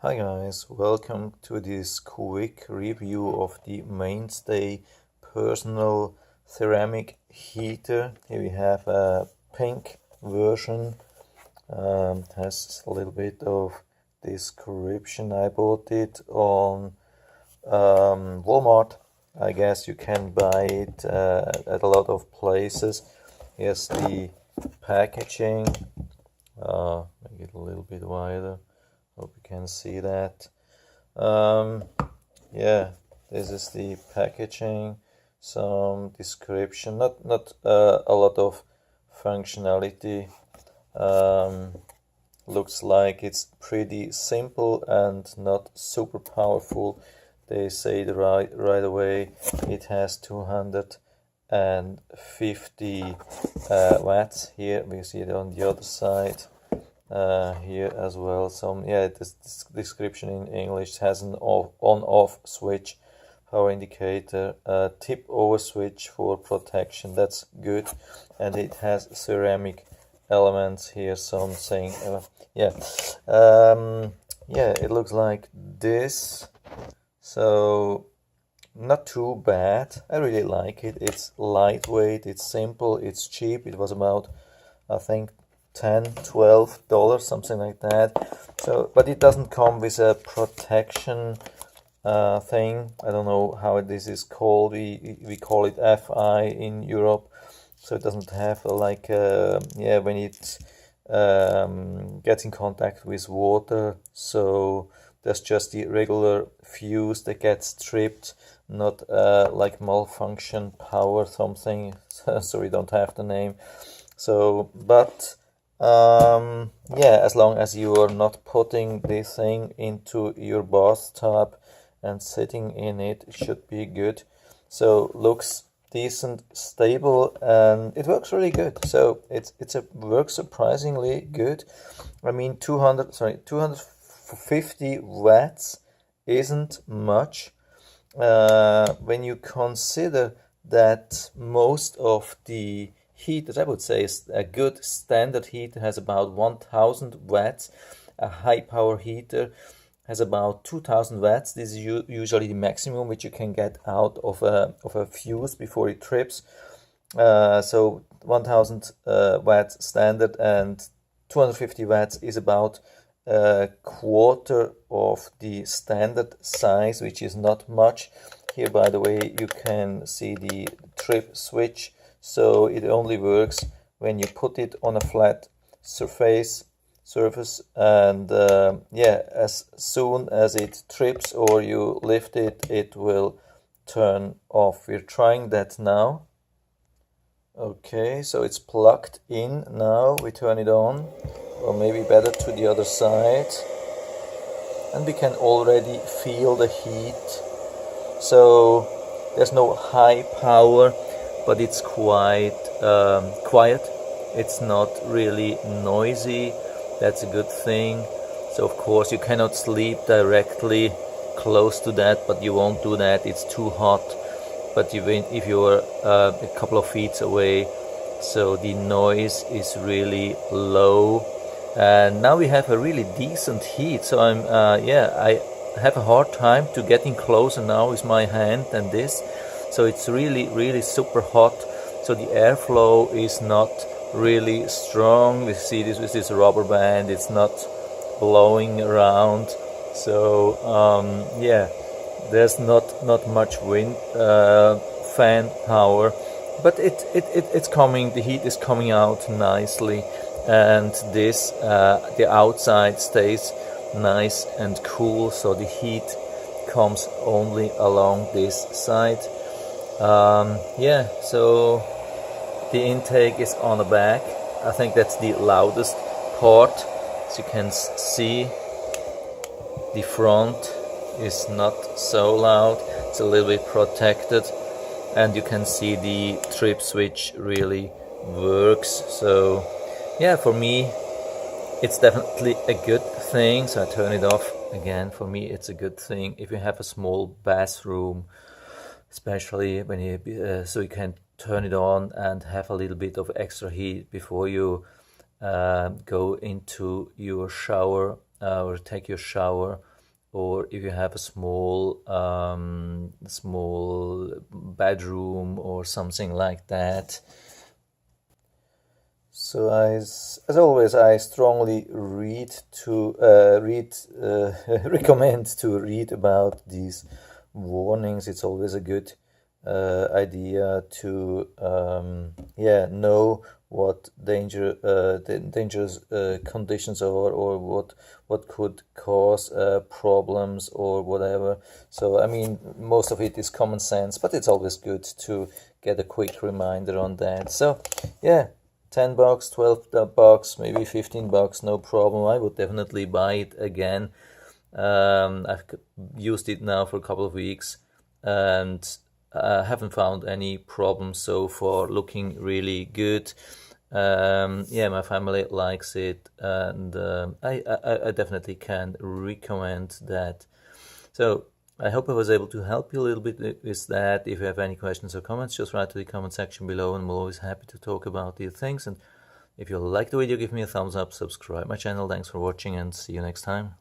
Hi guys, welcome to this quick review of the Mainstay personal ceramic heater. Here we have a pink version. It has a little bit of description. I bought it on Walmart. I guess you can buy it at a lot of places. Here's the packaging. Make it a little bit wider. Hope you can see that. Yeah, this is the packaging, some description, not a lot of functionality. Looks like it's pretty simple and not super powerful. They say right away it has 250 watts. Here we see it on the other side. Here as well, this description in English has an on-off switch, power indicator, tip over switch for protection. That's good, and it has ceramic elements here. Some saying, it looks like this. So not too bad. I really like it. It's lightweight. It's simple. It's cheap. It was about, I think, $10-12, something like that. So, but it doesn't come with a protection thing. I don't know how this is called. We call it FI in Europe. So it doesn't have when it gets in contact with water. So there's just the regular fuse that gets tripped, not like malfunction power something. So we don't have the name. So, but as long as you are not putting this thing into your bathtub and sitting in it, it should be good. So looks decent, stable, and it works really good. So works surprisingly good. I mean, 250 watts isn't much when you consider that most of the heaters, I would say, a good standard heater has about 1000 watts. A high power heater has about 2000 watts. This is usually the maximum which you can get out of a fuse before it trips. So 1000 watts standard, and 250 watts is about a quarter of the standard size, which is not much. Here, by the way, you can see the trip switch. So it only works when you put it on a flat surface, and as soon as it trips or you lift it, it will turn off. We're trying that now. Okay, so it's plugged in now. We turn it on, or maybe better to the other side, and we can already feel the heat. So there's no high power, but it's quite quiet. It's not really noisy. That's a good thing. So of course you cannot sleep directly close to that, but you won't do that. It's too hot. But even if you're a couple of feet away, so the noise is really low. And now we have a really decent heat. So I have a hard time to getting closer now with my hand than this. So it's really super hot. So the airflow is not really strong. We see this with this rubber band. It's not blowing around. So there's not much wind fan power, but it's coming. The heat is coming out nicely, and this the outside stays nice and cool. So the heat comes only along this side. So the intake is on the back. I think that's the loudest part. As you can see, the front is not so loud. It's a little bit protected, and you can see the trip switch really works. So yeah, for me it's definitely a good thing. So I turn it off again. For me it's a good thing if you have a small bathroom, especially when so you can turn it on and have a little bit of extra heat before you go into your shower or take your shower, or if you have a small bedroom or something like that. So as always, I strongly recommend to read about these warnings. It's always a good idea to know what dangerous conditions are, or what could cause problems or whatever. So I mean, most of it is common sense, but it's always good to get a quick reminder on that. So yeah, $10, $12, maybe $15, no problem. I would definitely buy it again. I've used it now for a couple of weeks, and I haven't found any problems so far. Looking really good. My family likes it, and I definitely can recommend that. So I hope I was able to help you a little bit with that. If you have any questions or comments, just write to the comment section below, and I'm always happy to talk about these things. And if you like the video, give me a thumbs up, subscribe my channel. Thanks for watching, and see you next time.